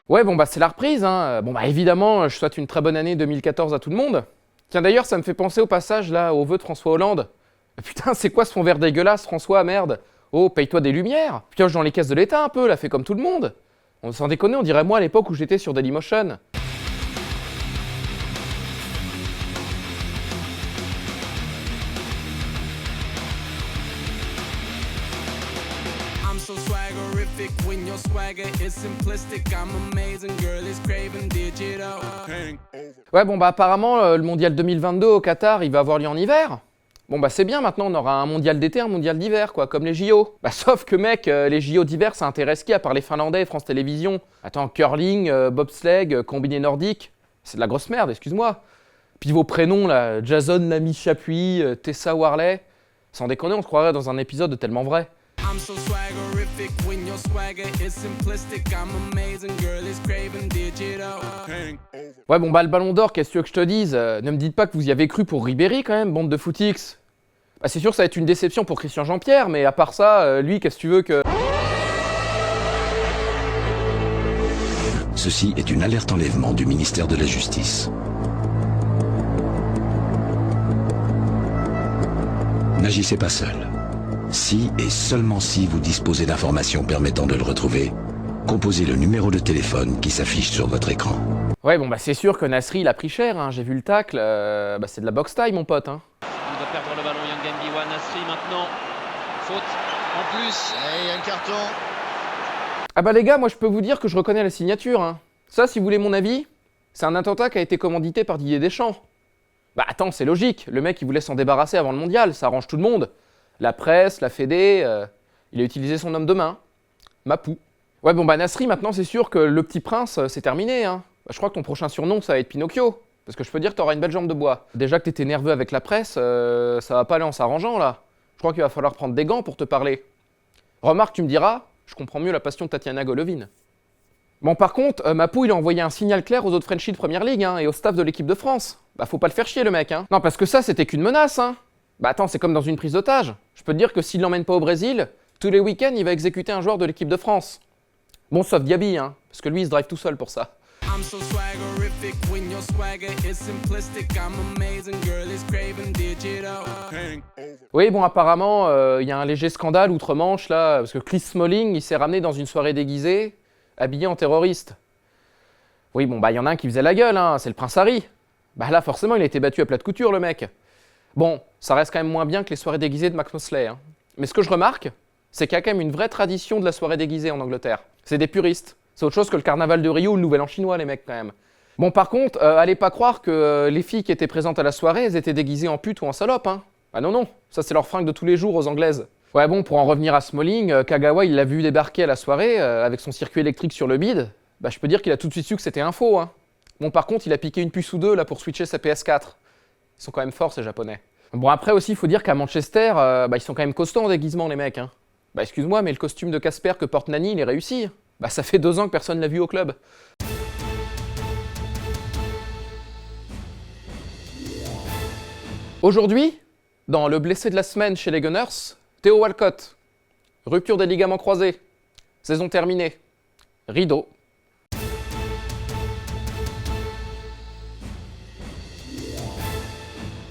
Ouais, bon bah c'est la reprise, hein. Bon bah évidemment, je souhaite une très bonne année 2014 à tout le monde. Tiens d'ailleurs, ça me fait penser au passage là, au vœu de François Hollande. Putain, c'est quoi ce fond vert dégueulasse, François, merde? Oh, paye-toi des lumières. Pioche dans les caisses de l'État un peu, là, fais comme tout le monde. On s'en déconne, on dirait moi à l'époque où j'étais sur Dailymotion. I'm so swaggerific when your swagger is simplistic. I'm amazing, girl, it's craving digital. Ouais, bon bah apparemment, le mondial 2022 au Qatar, il va avoir lieu en hiver. Bon bah c'est bien, maintenant on aura un mondial d'été, un mondial d'hiver, quoi, comme les JO. Bah sauf que mec, les JO d'hiver, ça intéresse qui à part les Finlandais et France Télévisions? Attends, curling, bobsleigh, combiné nordique, c'est de la grosse merde, excuse-moi. Puis vos prénoms là, Jason Lamy Chapuis, Tessa Warley, sans déconner, on se croirait dans un épisode de Tellement Vrai. I'm so swaggerific when your swagger is simplistic. I'm amazing, girl, it's craving digital. Ouais bon bah le ballon d'or, qu'est-ce que tu veux que je te dise? Ne me dites pas que vous y avez cru pour Ribéry quand même, bande de footix. Bah c'est sûr que ça va être une déception pour Christian Jean-Pierre, mais à part ça, lui, qu'est-ce que tu veux que... Ceci est une alerte enlèvement du ministère de la Justice. N'agissez pas seul. Si et seulement si vous disposez d'informations permettant de le retrouver, composez le numéro de téléphone qui s'affiche sur votre écran. Ouais bon bah c'est sûr que Nasri il a pris cher, hein. J'ai vu le tacle, bah c'est de la boxe taille mon pote, hein. Il va perdre le ballon, Yann Gambiwa, Nasri maintenant. Faute en plus. Et un carton. Ah bah les gars, moi je peux vous dire que je reconnais la signature, hein. Ça, si vous voulez mon avis, c'est un attentat qui a été commandité par Didier Deschamps. Bah attends, c'est logique, le mec il voulait s'en débarrasser avant le mondial, ça arrange tout le monde. La presse, la Fédé, il a utilisé son homme de main, Mapou. Ouais bon bah Nasri, maintenant c'est sûr que le petit prince, c'est terminé, hein. Bah, je crois que ton prochain surnom ça va être Pinocchio, parce que je peux dire que t'auras une belle jambe de bois. Déjà que t'étais nerveux avec la presse, ça va pas aller en s'arrangeant là. Je crois qu'il va falloir prendre des gants pour te parler. Remarque, tu me diras, je comprends mieux la passion de Tatiana Golovin. Bon par contre, Mapou il a envoyé un signal clair aux autres Frenchies de Première Ligue, hein, et au staff de l'équipe de France. Bah faut pas le faire chier le mec, hein. Non parce que ça c'était qu'une menace, hein. Bah attends, c'est comme dans une prise d'otage. Je peux te dire que s'il l'emmène pas au Brésil, tous les week-ends il va exécuter un joueur de l'équipe de France. Bon sauf Diaby, hein, parce que lui il se drive tout seul pour ça. I'm so swaggerific when your swagger is simplistic. I'm amazing, girl, it's craving digital. Oui bon apparemment, il y a un léger scandale outre-Manche là, parce que Chris Smalling il s'est ramené dans une soirée déguisée, habillé en terroriste. Oui bon bah il y en a un qui faisait la gueule, hein, c'est le prince Harry. Bah là forcément il a été battu à plat de couture le mec. Bon, ça reste quand même moins bien que les soirées déguisées de Max Mosley, hein. Mais ce que je remarque, c'est qu'il y a quand même une vraie tradition de la soirée déguisée en Angleterre. C'est des puristes. C'est autre chose que le carnaval de Rio ou le Nouvel An chinois, les mecs, quand même. Bon, par contre, allez pas croire que les filles qui étaient présentes à la soirée, elles étaient déguisées en pute ou en salope, hein. Ah non, non, ça c'est leur fringue de tous les jours aux Anglaises. Ouais, bon, pour en revenir à Smalling, Kagawa, il l'a vu débarquer à la soirée avec son circuit électrique sur le bide. Bah, je peux dire qu'il a tout de suite su que c'était un faux, hein. Bon, par contre, il a piqué une puce ou deux là pour switcher sa PS4. Ils sont quand même forts, ces Japonais. Bon, après aussi, il faut dire qu'à Manchester, ils sont quand même costauds en déguisement, les mecs, hein. Bah, excuse-moi, mais le costume de Casper que porte Nani, il est réussi. Bah, ça fait 2 ans que personne l'a vu au club. Aujourd'hui, dans le blessé de la semaine chez les Gunners, Theo Walcott. Rupture des ligaments croisés. Saison terminée. Rideau.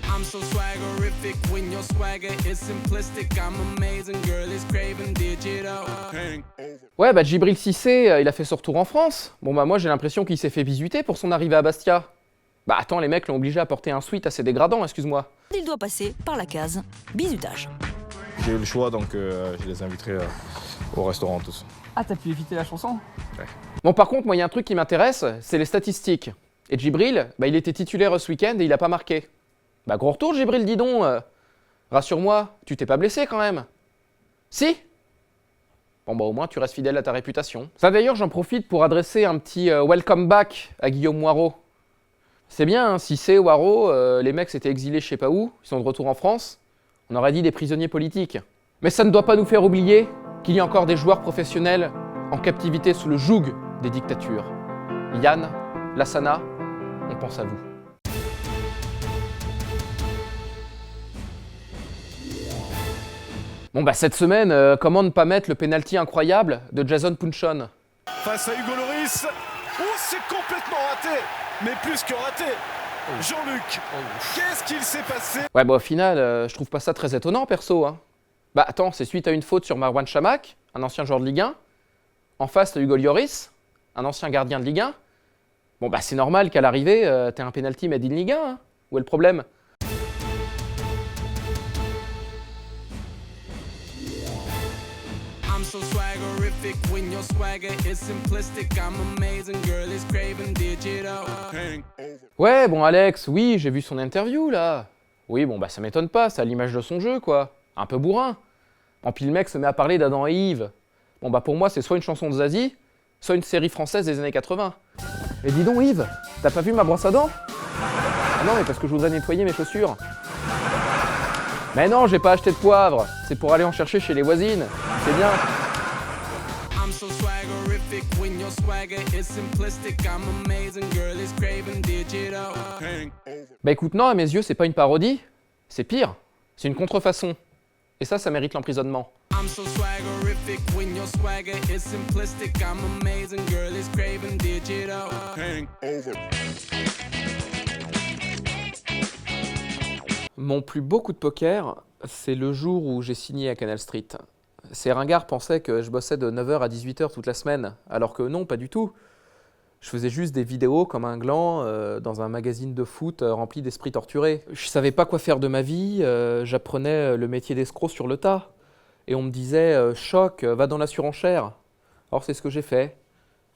I'm so swaggerific when your swagger is simplistic. I'm amazing, girl, it's craving digital. Ouais, bah Djibril Cissé, il a fait son retour en France. Bon bah moi j'ai l'impression qu'il s'est fait bisuter pour son arrivée à Bastia. Bah attends, les mecs l'ont obligé à porter un sweat assez dégradant, excuse-moi. Il doit passer par la case bisutage. J'ai eu le choix, donc je les inviterai au restaurant tous. Ah, t'as pu éviter la chanson? Bon par contre, moi il y a un truc qui m'intéresse, c'est les statistiques. Et Djibril, bah il était titulaire ce week-end et il a pas marqué. Bah gros retour Djibril, dis donc. Rassure-moi, tu t'es pas blessé quand même? Si? Bon bah au moins tu restes fidèle à ta réputation. Ça d'ailleurs j'en profite pour adresser un petit welcome back à Guillaume Moirot. C'est bien, hein, Cissé, Waro, les mecs s'étaient exilés je sais pas où, ils sont de retour en France. On aurait dit des prisonniers politiques. Mais ça ne doit pas nous faire oublier qu'il y a encore des joueurs professionnels en captivité sous le joug des dictatures. Yann, Lassana, on pense à vous. Bon bah cette semaine, comment ne pas mettre le penalty incroyable de Jason Punchon? Face à Hugo Lloris. Oh, c'est complètement raté. Mais plus que raté. Jean-Luc, qu'est-ce qu'il s'est passé? Ouais, bah au final, je trouve pas ça très étonnant, perso. Hein. Bah attends, c'est suite à une faute sur Marouane Chamakh, un ancien joueur de Ligue 1. En face, t'as Hugo Lloris, un ancien gardien de Ligue 1. Bon, bah c'est normal qu'à l'arrivée, t'aies un penalty made in Ligue 1. Hein. Où est le problème? I'm so swaggerific when your swagger is simplistic. I'm amazing, girl is craving digital. Ouais, bon Alex, oui, j'ai vu son interview là. Oui, bon bah ça m'étonne pas, c'est à l'image de son jeu quoi. Un peu bourrin. En puis le mec se met à parler d'Adam et Yves. Bon bah pour moi c'est soit une chanson de Zazie, soit une série française des années 80. Et dis donc Yves, t'as pas vu ma brosse à dents? Ah non mais parce que je voudrais nettoyer mes chaussures. Mais non, j'ai pas acheté de poivre, c'est pour aller en chercher chez les voisines. C'est bien. I'm so swaggerific when your swagger is simplistic. I'm amazing, girl is craving digital. Bah écoute, non, à mes yeux, c'est pas une parodie, c'est pire, c'est une contrefaçon. Et ça mérite l'emprisonnement. I'm so swaggerific when your swagger is simplistic. I'm amazing, girl is craving digital. Mon plus beau coup de poker, c'est le jour où j'ai signé à Canal Street. Ces ringards pensaient que je bossais de 9h à 18h toute la semaine, alors que non, pas du tout. Je faisais juste des vidéos comme un gland dans un magazine de foot rempli d'esprits torturés. Je savais pas quoi faire de ma vie, j'apprenais le métier d'escroc sur le tas. Et on me disait « Choc, va dans la surenchère ». Alors c'est ce que j'ai fait.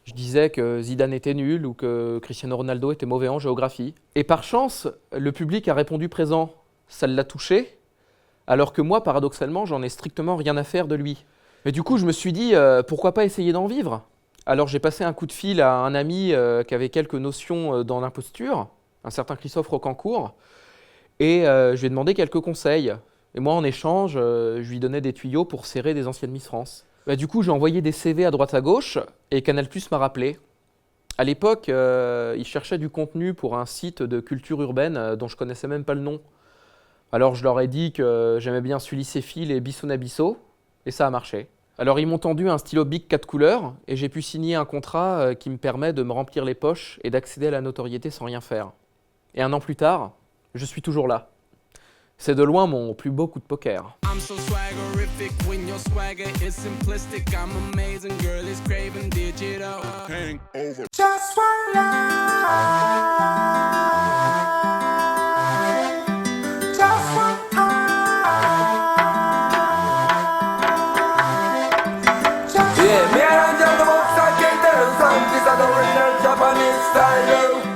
Je disais que Zidane était nul ou que Cristiano Ronaldo était mauvais en géographie. Et par chance, le public a répondu présent. Ça l'a touché, alors que moi, paradoxalement, j'en ai strictement rien à faire de lui. Mais du coup, je me suis dit, pourquoi pas essayer d'en vivre? Alors j'ai passé un coup de fil à un ami qui avait quelques notions dans l'imposture, un certain Christophe Rocancourt, et je lui ai demandé quelques conseils. Et moi, en échange, je lui donnais des tuyaux pour serrer des anciennes Miss France. Bah, du coup, j'ai envoyé des CV à droite à gauche, et Canal+ m'a rappelé. À l'époque, ils cherchaient du contenu pour un site de culture urbaine dont je connaissais même pas le nom. Alors je leur ai dit que j'aimais bien Sully Céphile et Bisson Abisso, et ça a marché. Alors ils m'ont tendu un stylo Bic 4 couleurs, et j'ai pu signer un contrat qui me permet de me remplir les poches et d'accéder à la notoriété sans rien faire. Et un an plus tard, je suis toujours là. C'est de loin mon plus beau coup de poker. I'm so swaggerific when your swagger is simplistic. I'm amazing, girl is craving digital. Just one life. Just one life. Yeah, me and the box I can't tell some. This is the original Japanese style.